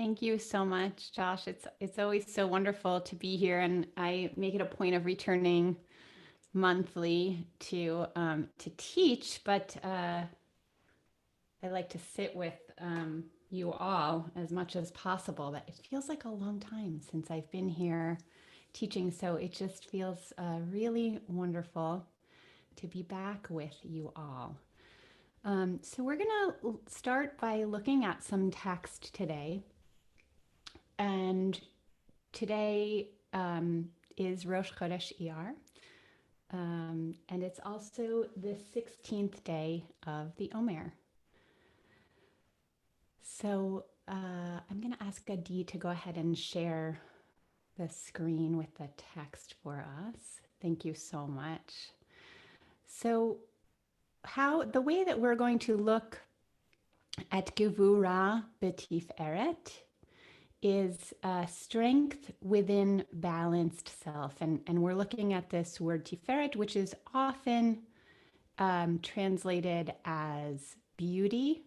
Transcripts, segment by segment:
Thank you so much, Josh. It's always so wonderful to be here, and I make it a point of returning monthly to teach. But I like to sit with you all as much as possible. But it feels like a long time since I've been here teaching, so it just feels really wonderful to be back with you all. So we're going to start by looking at some text today. And today is Rosh Chodesh Iyar, and it's also the 16th day of the Omer. So I'm going to ask Adi to go ahead and share the screen with the text for us. Thank you so much. So the way that we're going to look at Gevura B'Tiferet is strength within balanced self. And we're looking at this word Tiferet, which is often translated as beauty.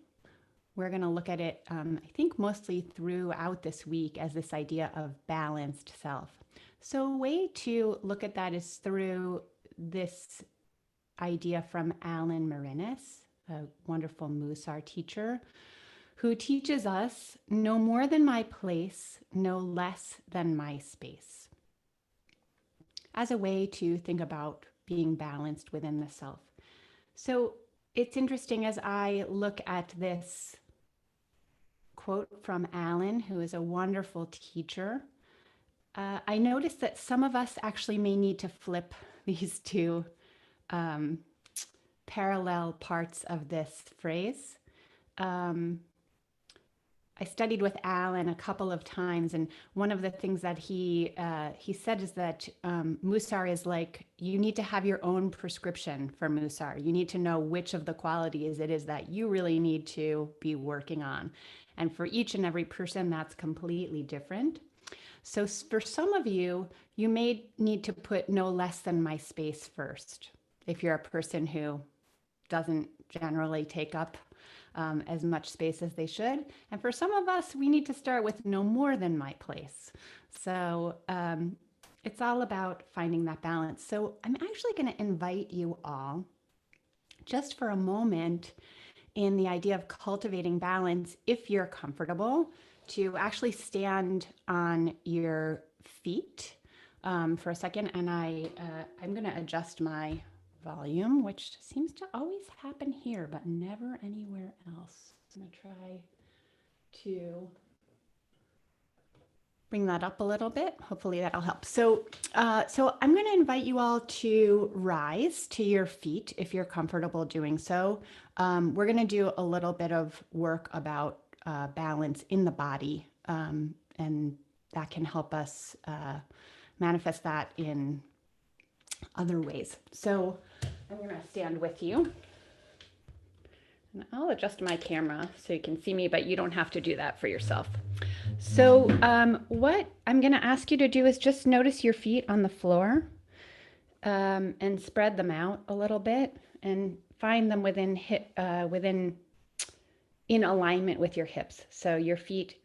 We're going to look at it, I think, mostly throughout this week as this idea of balanced self. So a way to look at that is through this idea from Alan Marinis, a wonderful Musar teacher, who teaches us, no more than my place, no less than my space, as a way to think about being balanced within the self. So it's interesting as I look at this quote from Alan, who is a wonderful teacher, I notice that some of us actually may need to flip these two parallel parts of this phrase. I studied with Alan a couple of times, and one of the things that he said is that Musar is like, you need to have your own prescription for Musar. You need to know which of the qualities it is that you really need to be working on. And for each and every person, that's completely different. So for some of you, you may need to put no less than my space first, if you're a person who doesn't generally take up as much space as they should. And for some of us, we need to start with no more than my place. So it's all about finding that balance. So I'm actually going to invite you all just for a moment in the idea of cultivating balance, if you're comfortable, to actually stand on your feet for a second. And I'm going to adjust my volume, which seems to always happen here, but never anywhere else. I'm going to try to bring that up a little bit. Hopefully that'll help. So I'm going to invite you all to rise to your feet if you're comfortable doing so. We're going to do a little bit of work about balance in the body, and that can help us manifest that in other ways. So I'm going to stand with you. And I'll adjust my camera so you can see me, but you don't have to do that for yourself. So what I'm going to ask you to do is just notice your feet on the floor and spread them out a little bit and find them in alignment with your hips. So your feet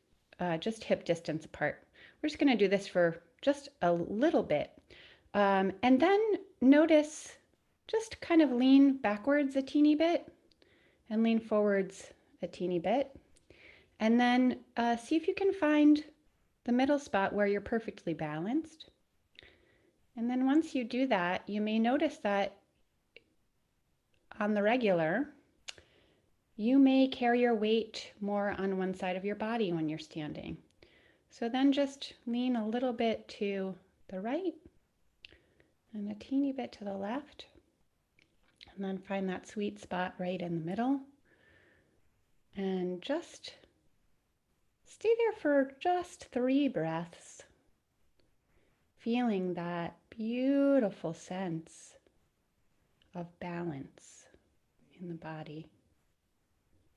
just hip distance apart. We're just going to do this for just a little bit. And then notice, just kind of lean backwards a teeny bit and lean forwards a teeny bit. And then see if you can find the middle spot where you're perfectly balanced. And then once you do that, you may notice that on the regular, you may carry your weight more on one side of your body when you're standing. So then just lean a little bit to the right and a teeny bit to the left. And then find that sweet spot right in the middle. And just stay there for just 3 breaths, feeling that beautiful sense of balance in the body.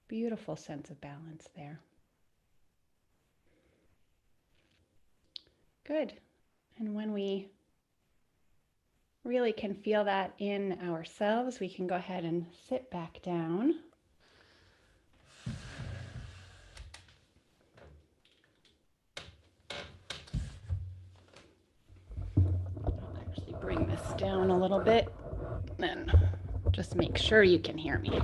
Beautiful sense of balance there. Good. And when we really can feel that in ourselves, we can go ahead and sit back down. down a little bit, then just make sure you can hear me.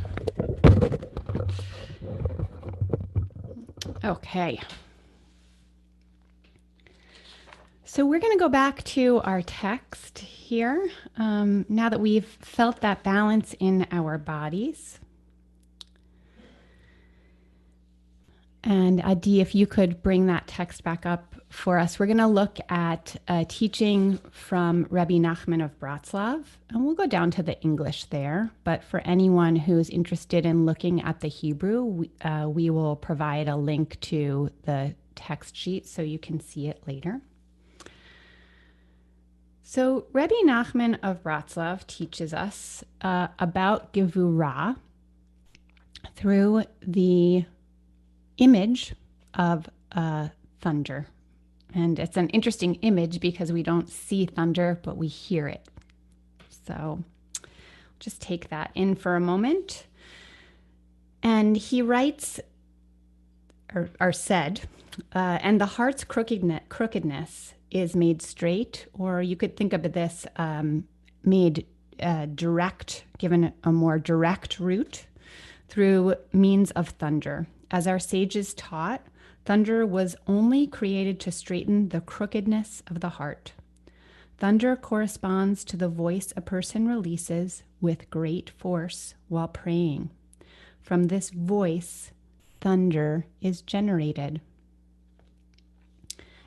Okay. So we're going to go back to our text here, now that we've felt that balance in our bodies. And Adi, if you could bring that text back up for us, we're going to look at a teaching from Rabbi Nachman of Bratslav, and we'll go down to the English there. But for anyone who's interested in looking at the Hebrew, we will provide a link to the text sheet so you can see it later. So Rabbi Nachman of Bratslav teaches us about Gevurah through the image of thunder. And it's an interesting image because we don't see thunder, but we hear it. So just take that in for a moment. And he writes, or said, and the heart's crookedness is made straight, or you could think of this made direct, given a more direct route through means of thunder. As our sages taught, thunder was only created to straighten the crookedness of the heart. Thunder corresponds to the voice a person releases with great force while praying. From this voice, thunder is generated.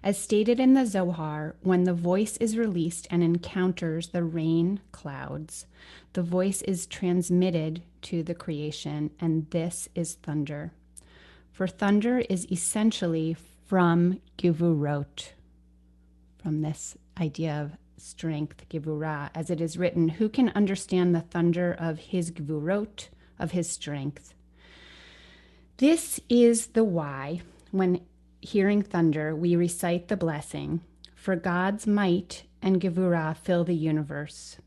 As stated in the Zohar, when the voice is released and encounters the rain clouds, the voice is transmitted to the creation, and this is thunder. For thunder is essentially from Gevurot, from this idea of strength, Gevurah, as it is written, who can understand the thunder of his Gevurot, of his strength? This is the why, when hearing thunder, we recite the blessing, for God's might and Gevurah fill the universe.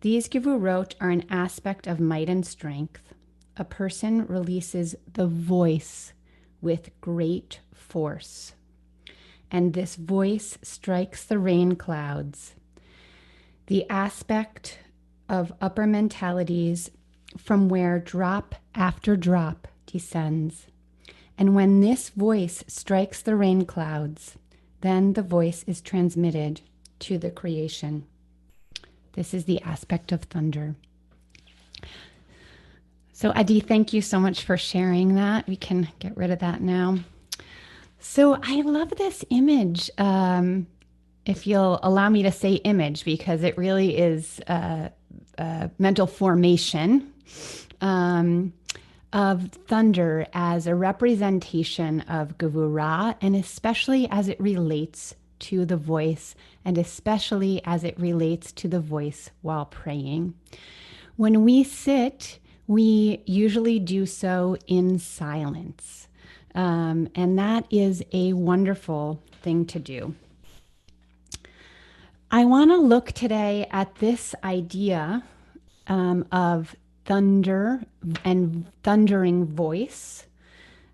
These Gevurot are an aspect of might and strength. A person releases the voice with great force, and this voice strikes the rain clouds, the aspect of upper mentalities from where drop after drop descends. And when this voice strikes the rain clouds, then the voice is transmitted to the creation. This is the aspect of thunder. So Adi, thank you so much for sharing that. We can get rid of that now. So I love this image, if you'll allow me to say image, because it really is mental formation. Of thunder as a representation of Gevurah, and especially as it relates to the voice, and especially as it relates to the voice while praying. When we sit, we usually do so in silence, and that is a wonderful thing to do. I want to look today at this idea of thunder and thundering voice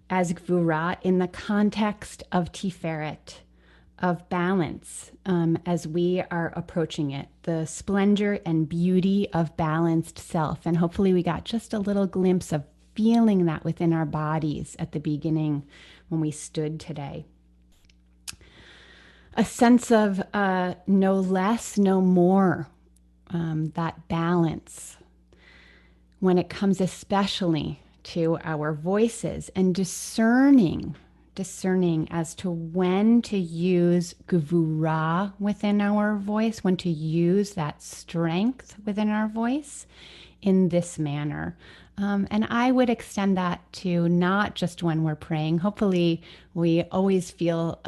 as Gevurah in the context of Tiferet, of balance, as we are approaching it, the splendor and beauty of balanced self. And hopefully we got just a little glimpse of feeling that within our bodies at the beginning when we stood today. A sense of no less, no more, that balance, when it comes especially to our voices, and discerning as to when to use Gevurah within our voice, when to use that strength within our voice in this manner. And I would extend that to not just when we're praying. Hopefully we always feel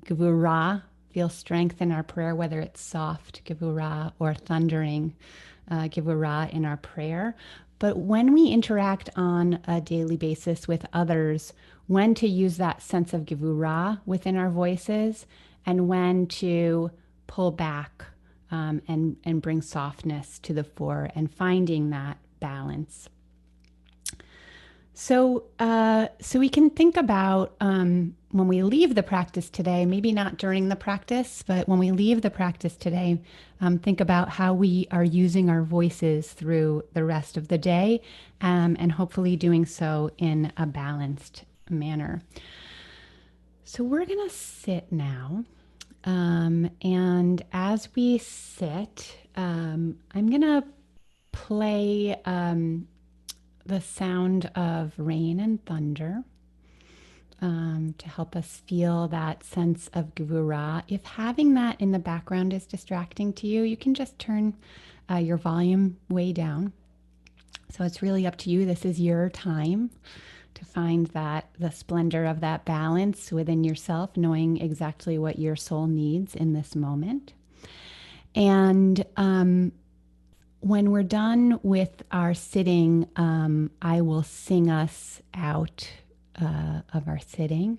Gevurah, feel strength in our prayer, whether it's soft Gevurah or thundering Gevurah in our prayer. But when we interact on a daily basis with others, when to use that sense of Gevurah within our voices, and when to pull back and bring softness to the fore, and finding that balance. So we can think about when we leave the practice today, maybe not during the practice, but when we leave the practice today, think about how we are using our voices through the rest of the day, and hopefully doing so in a balanced manner. So we're going to sit now. And as we sit, I'm going to play the sound of rain and thunder to help us feel that sense of gevura. If having that in the background is distracting to you, you can just turn your volume way down. So it's really up to you. This is your time to find that the splendor of that balance within yourself, knowing exactly what your soul needs in this moment. And when we're done with our sitting, I will sing us out of our sitting.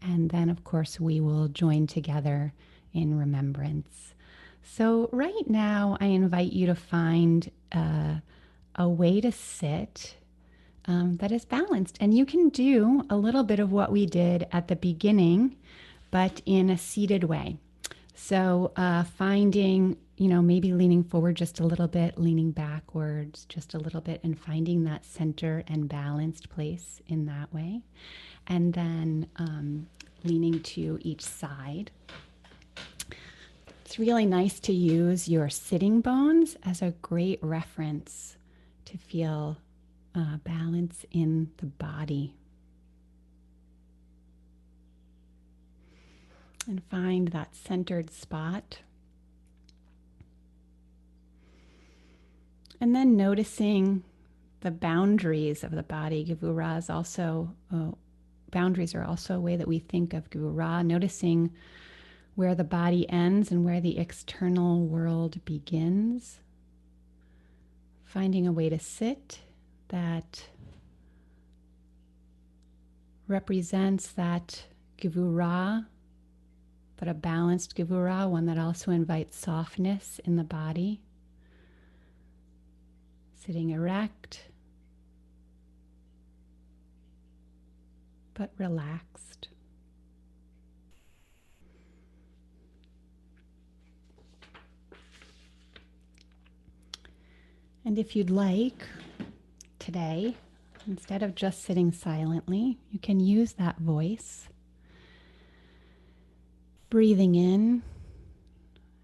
And then, of course, we will join together in remembrance. So, right now, I invite you to find a way to sit that is balanced. And you can do a little bit of what we did at the beginning, but in a seated way. So finding, maybe leaning forward just a little bit, leaning backwards just a little bit, and finding that center and balanced place in that way. And then leaning to each side. It's really nice to use your sitting bones as a great reference to feel balance in the body. And find that centered spot. And then noticing the boundaries of the body. Gevura is also, boundaries are also a way that we think of gevura, noticing where the body ends and where the external world begins. Finding a way to sit that represents that gevura, but a balanced gevura, one that also invites softness in the body. Sitting erect, but relaxed. And if you'd like, today, instead of just sitting silently, you can use that voice. Breathing in,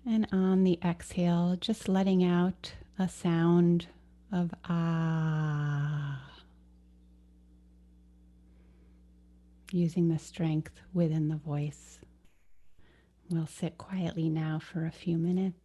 and on the exhale, just letting out a sound of ah. Using the strength within the voice. We'll sit quietly now for a few minutes.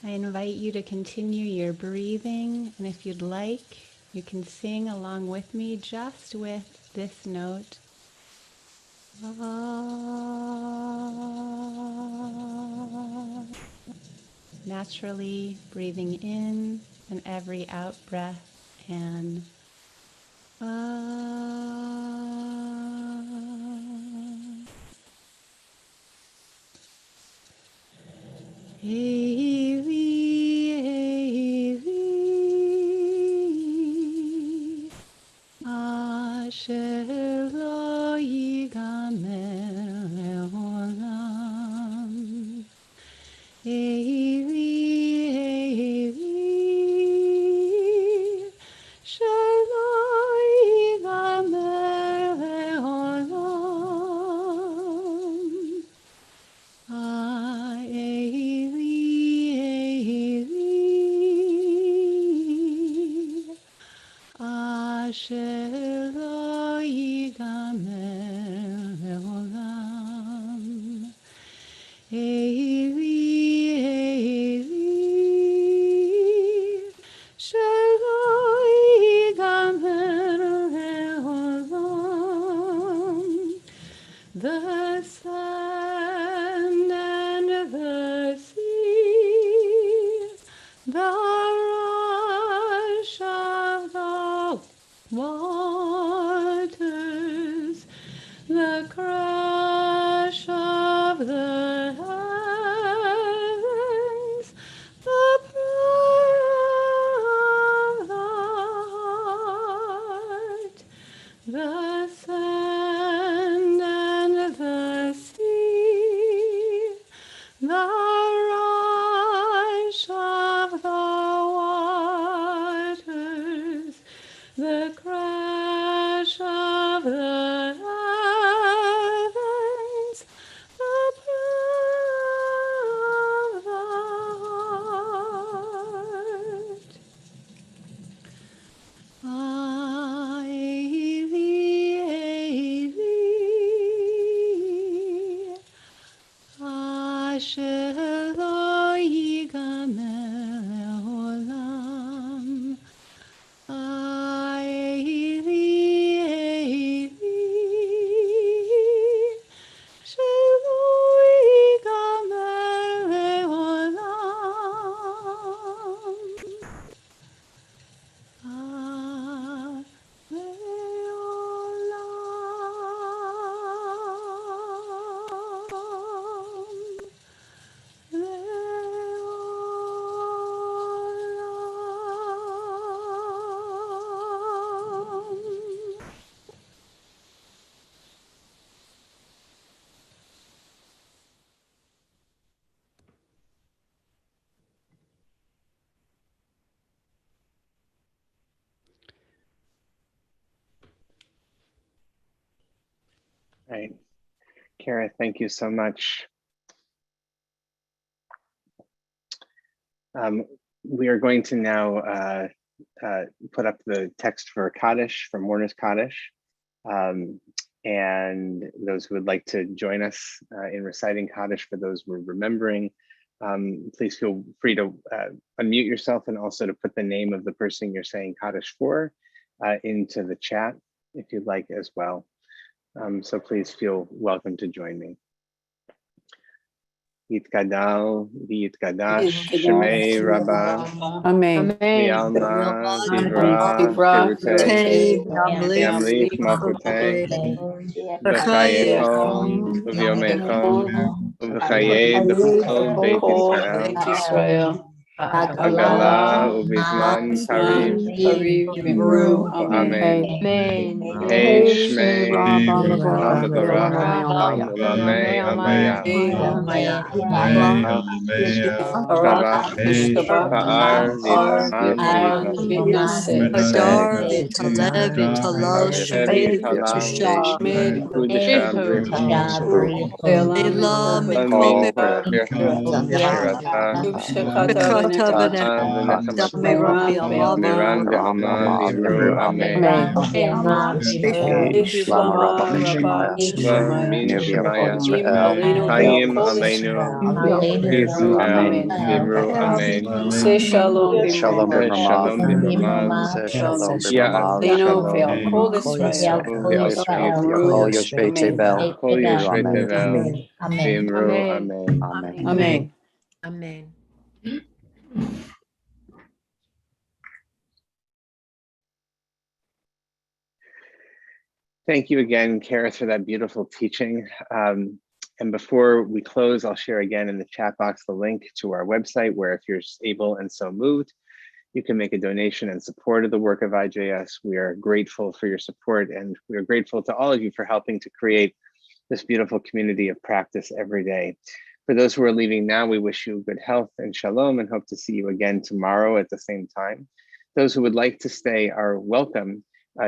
I invite you to continue your breathing, and if you'd like, you can sing along with me just with this note. Naturally breathing in and every out breath and Asher lo yigamer leolam. Eli, Eli, shelo yigamer leolam. Eli, Eli, Asher lo yigamer leolam. Eli, Eli, shelo yigamer leolam. The sand and the sea, the rush of the waters, the crash of the heavens, the prayer of the heart, the sand and the sea, the rush of the waters, the crash of the heavens, the prayer of the heart. Eli, Eli, Asher lo yigamer leolam. Eli, Eli, shelo yigamer leolam. Right. Kerith, thank you so much. We are going to now put up the text for Kaddish, for Mourner's Kaddish. And those who would like to join us in reciting Kaddish, for those we're remembering, please feel free to unmute yourself and also to put the name of the person you're saying Kaddish for into the chat if you'd like as well. So please feel welcome to join me. Yitkadal, Yitkadash, Shemei Rabbah, Amen. Lialma, Divra, Terute, Yamlich, Malchute, B'chayechom, Uvyomechom, U'v'chaye B'chol Beit Yisrael, Hagala, U'bizman Kariv, Vimru. Amen. Amen. Hey Shmei, Abavarach, Ulamei Amaya, Shabbat, Pa'ar, V'itman, Hadar V'yitnaseh, v'talev v'talal Evi shmei Halal, v'tushar Kudishabru, Leila Lami, mikol Birchot, Shirata, b'Bechira Miranda Aman Imru Amen. Shlama Rabba Mishmaya. Shmaya. Israel. Hayim Aleinu Israel Imru Amen. Shalom B'Mamav. Shalom B'Mamav. Shalom Ya B'Mamav. Shalom. Kol Israel. Kol Yoshvei Tevel. Kol Yoshvei Amen. Tevel. V'imru Amen. Amen. Amen. Amen. Thank you again, Kerith, for that beautiful teaching. And before we close, I'll share again in the chat box the link to our website, where if you're able and so moved, you can make a donation in support of the work of IJS. We are grateful for your support, and we are grateful to all of you for helping to create this beautiful community of practice every day. For those who are leaving now, we wish you good health and shalom, and hope to see you again tomorrow at the same time. Those who would like to stay are welcome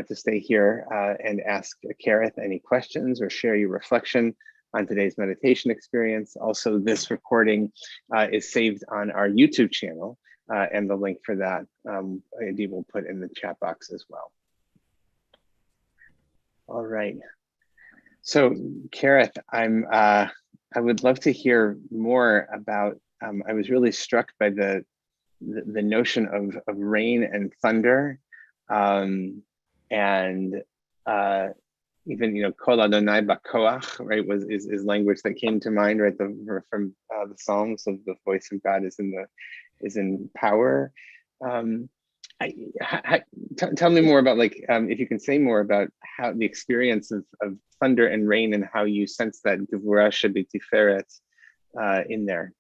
to stay here and ask Kerith any questions or share your reflection on today's meditation experience. Also, this recording is saved on our YouTube channel, and the link for that Adi will put in the chat box as well. All right. So, Kerith, I would love to hear more about. I was really struck by the notion of rain and thunder, and even Kol Adonai B'Koach, right, is language that came to mind, right, from the Psalms of the voice of God is in power. Tell me more about, if you can say more about how the experience of thunder and rain and how you sense that Gevurah Shebetiferet in there.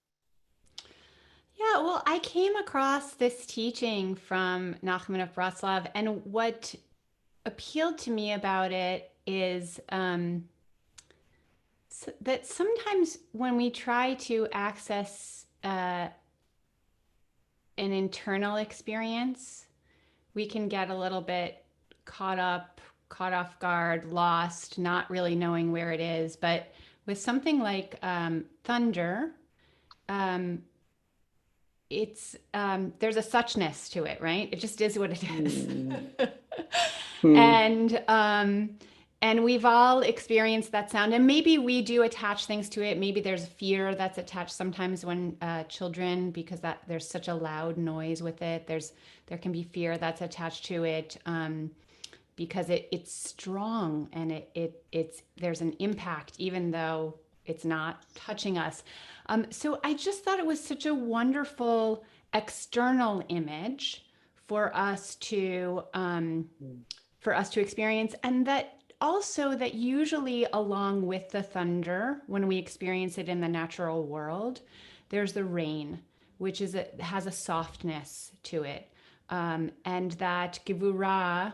Yeah, well, I came across this teaching from Nachman of Breslov, and what appealed to me about it is that sometimes when we try to access an internal experience, we can get a little bit caught off guard, lost, not really knowing where it is. But with something like thunder, it's there's a suchness to it, right? It just is what it is. And we've all experienced that sound, and maybe we do attach things to it. Maybe there's fear that's attached sometimes when children, because there's such a loud noise with it. There can be fear that's attached to it because it's strong, and there's an impact even though it's not touching us. So I just thought it was such a wonderful external image for us to experience, and that also that usually along with the thunder, when we experience it in the natural world, there's the rain, which has a softness to it, and that Gevurah,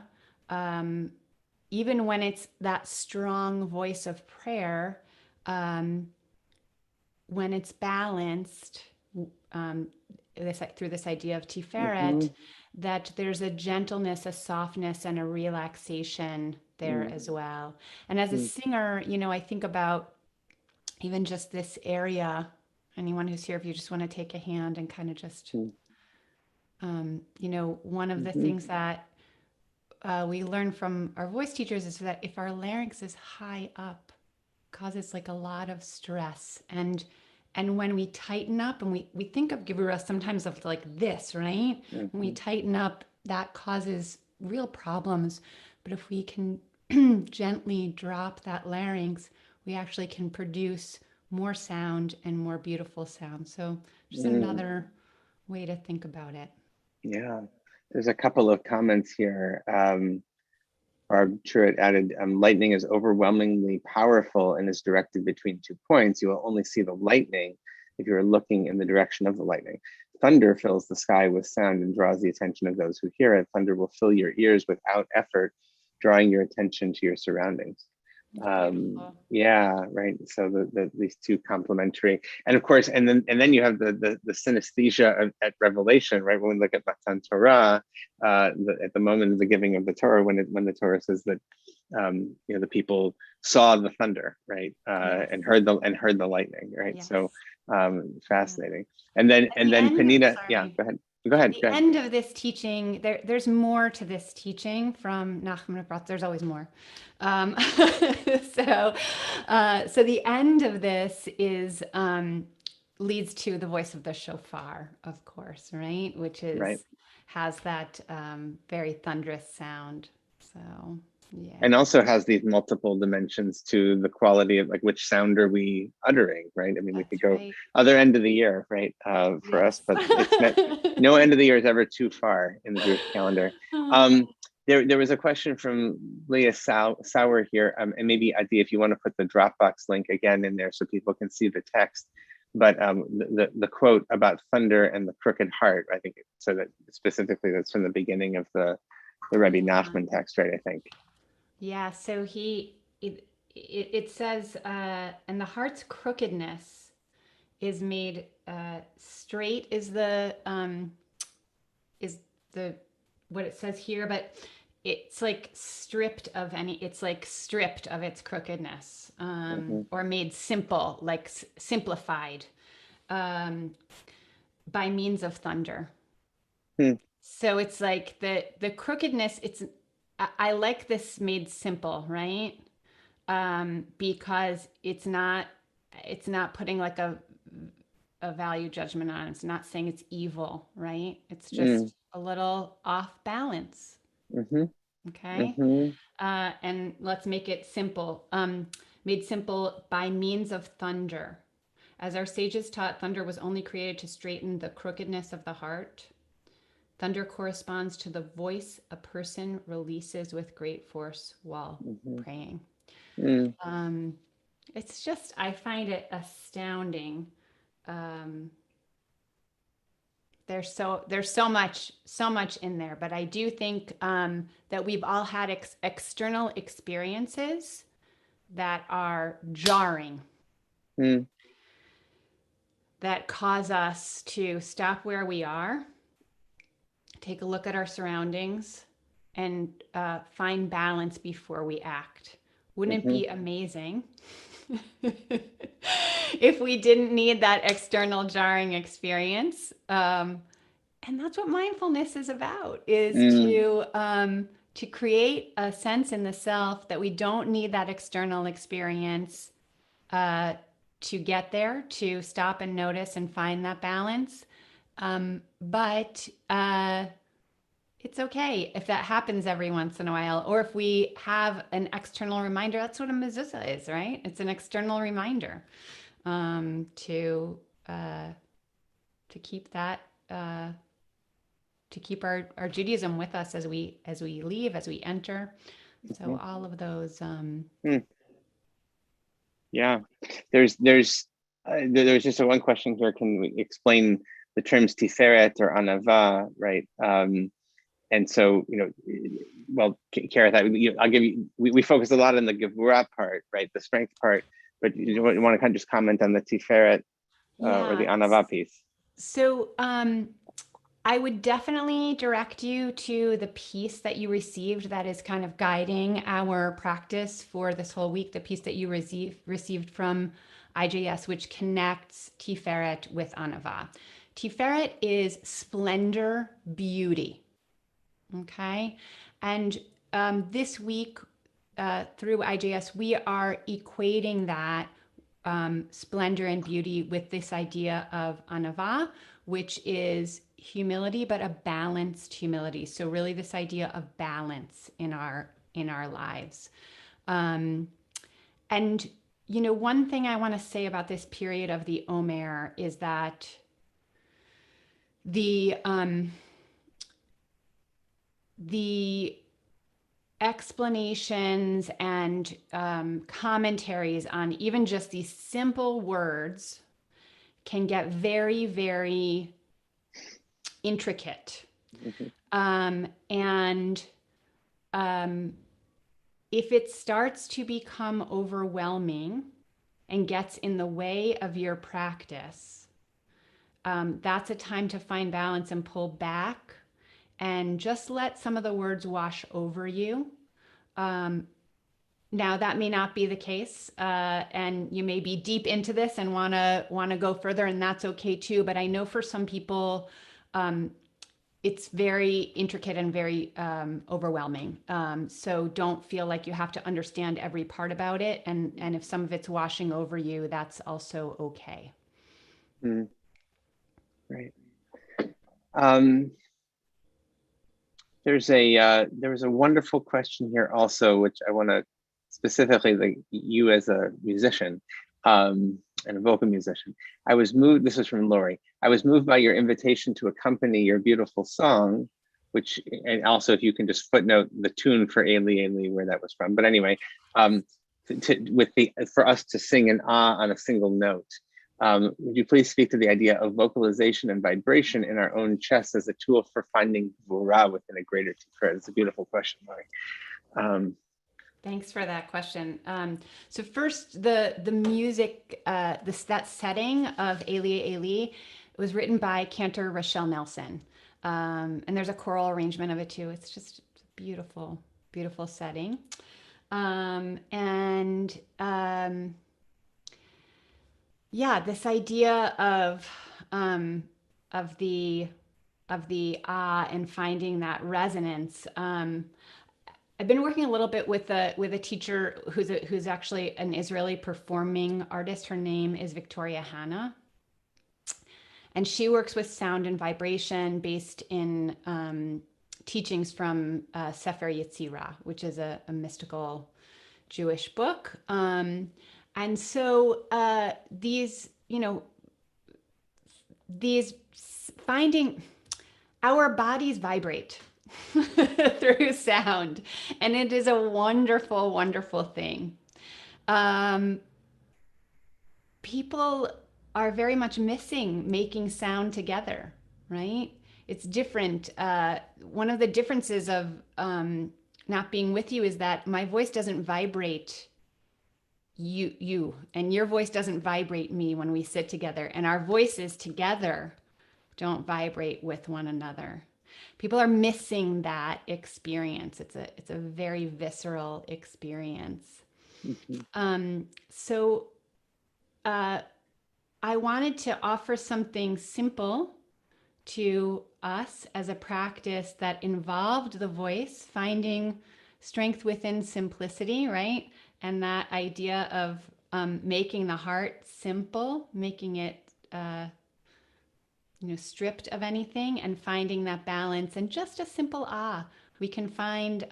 even when it's that strong voice of prayer, when it's balanced through this idea of Tiferet, that there's a gentleness, a softness, and a relaxation there as well. And as a singer, I think about even just this area. Anyone who's here, if you just want to take a hand and kind of just, one of the things that we learn from our voice teachers is that if our larynx is high up, causes like a lot of stress. And when we tighten up, and we think of Gevurah sometimes of like this, right? When we tighten up, that causes real problems. But if we can gently drop that larynx, we actually can produce more sound and more beautiful sound. So just another way to think about it. Yeah, there's a couple of comments here. Barb Truitt added, lightning is overwhelmingly powerful and is directed between 2 points. You will only see the lightning if you are looking in the direction of the lightning. Thunder fills the sky with sound and draws the attention of those who hear it. Thunder will fill your ears without effort, drawing your attention to your surroundings. Yeah, right. So these two complementary, and of course, and then you have the synesthesia at Revelation, right? When we look at Matan Torah, at the moment of the giving of the Torah, when the Torah says that the people saw the thunder, right, and heard the lightning, right? Yes. So fascinating. And then Penina, yeah, go ahead. Go ahead. At the end of this teaching, there's more to this teaching from Nachman Bratz. There's always more. So the end of this is leads to the voice of the shofar, of course, right? Which is has that very thunderous sound. So yeah. And also has these multiple dimensions to the quality of, like, which sound are we uttering, right? I mean, we could go other end of the year, right, for us, but it's no end of the year is ever too far in the Jewish calendar. There was a question from Leah Sauer here, and maybe Adi, if you want to put the Dropbox link again in there so people can see the text. But the quote about thunder and the crooked heart, I think, so that specifically that's from the beginning of the Rebbe Nachman text, right? I think. Yeah, so it says, and the heart's crookedness is made straight is the what it says here, but it's like stripped of its crookedness, or made simple, like simplified by means of thunder. So it's like the crookedness, I like this made simple, right? Because it's not putting like a value judgment on it. It's not saying it's evil, right? It's just a little off balance. Okay. And let's make it simple. Made simple by means of thunder. As our sages taught, thunder was only created to straighten the crookedness of the heart. Thunder corresponds to the voice a person releases with great force while praying. It's just, I find it astounding. There's so much in there, but I do think that we've all had external experiences that are jarring, that cause us to stop where we are, take a look at our surroundings, and find balance before we act. Wouldn't it be amazing if we didn't need that external jarring experience? And that's what mindfulness is about, is to create a sense in the self that we don't need that external experience to get there, to stop and notice and find that balance. But it's okay if that happens every once in a while, or if we have an external reminder. That's what a mezuzah is, right? It's an external reminder to keep that to keep our Judaism with us as we leave, as we enter. So all of those. Yeah, there's just one question here. Can we explain the terms tiferet or anava, right? And so, well, Kerith, I'll give you. We focus a lot on the gevura part, right, the strength part, but you want to kind of just comment on the tiferet or the anava piece. So I would definitely direct you to the piece that you received that is kind of guiding our practice for this whole week, the piece that you received from IJS, which connects Tiferet with Anava. Tiferet is splendor, beauty. Okay. And this week through IJS, we are equating that splendor and beauty with this idea of Anava, which is humility, but a balanced humility. So really this idea of balance in our lives. And, one thing I want to say about this period of the Omer is that the explanations and commentaries on even just these simple words can get very, very intricate. if it starts to become overwhelming and gets in the way of your practice, that's a time to find balance and pull back and just let some of the words wash over you. Now that may not be the case, and you may be deep into this and want to go further, and that's okay too. But I know for some people, it's very intricate and very overwhelming. So don't feel like you have to understand every part about it. And if some of it's washing over you, that's also okay. Right. There was a wonderful question here also, which I want to specifically, like you as a musician and a vocal musician. I was moved, this is from Lori. I was moved by your invitation to accompany your beautiful song, which, and also if you can just footnote the tune for Ailey Ailey, where that was from. But anyway, for us to sing an ah on a single note. Would you please speak to the idea of vocalization and vibration in our own chest as a tool for finding Vura within a greater Tikra? It's a beautiful question, Lori. Thanks for that question. So first, the music, that setting of Ailey Ailey was written by Cantor Rochelle Nelson. And there's a choral arrangement of it too. It's just a beautiful, beautiful setting. Yeah, this idea of the ah and finding that resonance. I've been working a little bit with a teacher who's actually an Israeli performing artist. Her name is Victoria Hanna, and she works with sound and vibration based in teachings from Sefer Yetzirah, which is a mystical Jewish book. And so these finding our bodies vibrate through sound, and it is a wonderful, wonderful thing. People are very much missing making sound together, right? It's different. One of the differences of not being with you is that my voice doesn't vibrate you, and your voice doesn't vibrate me when we sit together, and our voices together don't vibrate with one another. People are missing that experience. It's a very visceral experience. Mm-hmm. So I wanted to offer something simple to us as a practice that involved the voice, finding strength within simplicity, right? And that idea of making the heart simple, making it stripped of anything, and finding that balance. And just a simple ah, we can find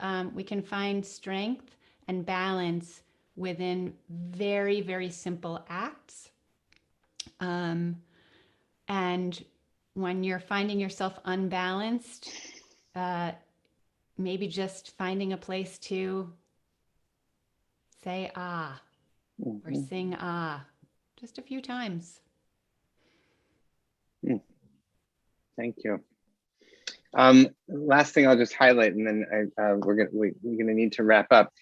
strength and balance within very, very simple acts. And when you're finding yourself unbalanced, maybe just finding a place to say ah, mm-hmm. or sing ah, just a few times. Thank you. Last thing I'll just highlight, and then we're gonna need to wrap up.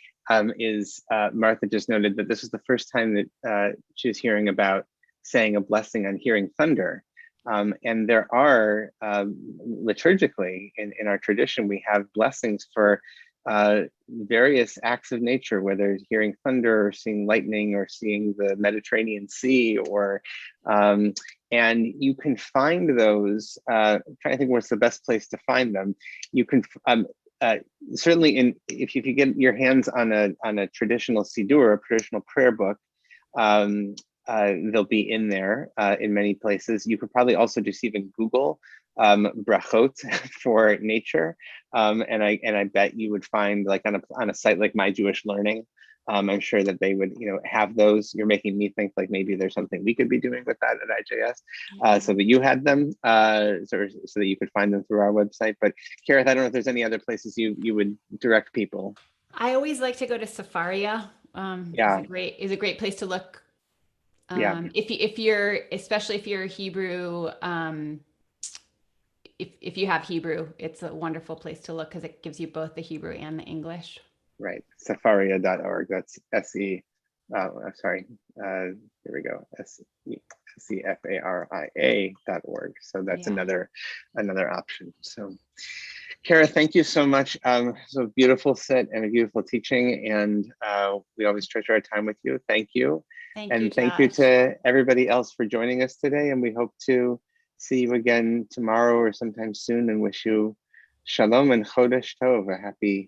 Is Martha just noted that this is the first time that she's hearing about saying a blessing on hearing thunder. And there are, liturgically, in our tradition, we have blessings for various acts of nature, whether it's hearing thunder or seeing lightning or seeing the Mediterranean Sea, or and you can find those. I'm trying to think what's the best place to find them. You can certainly if you get your hands on a traditional siddur, a traditional prayer book. They'll be in there in many places. You could probably also just even Google brachot for nature, and I bet you would find, like on a site like My Jewish Learning, I'm sure that they would have those. You're making me think like maybe there's something we could be doing with that at IJS, so that you had them, so that you could find them through our website. But Kerith, I don't know if there's any other places you would direct people. I always like to go to Safaria. Yeah, is a great place to look. Yeah. If you're, especially if you're Hebrew, if you have Hebrew, it's a wonderful place to look because it gives you both the Hebrew and the English. Right, Sefaria.org. That's S-E, sorry, here we go, SEFARIA.org. So that's another option. So Kerith, thank you so much. So beautiful sit and a beautiful teaching, and we always treasure our time with you. Thank you. Thank you to everybody else for joining us today, and we hope to see you again tomorrow or sometime soon, and wish you Shalom and Chodesh Tov, a happy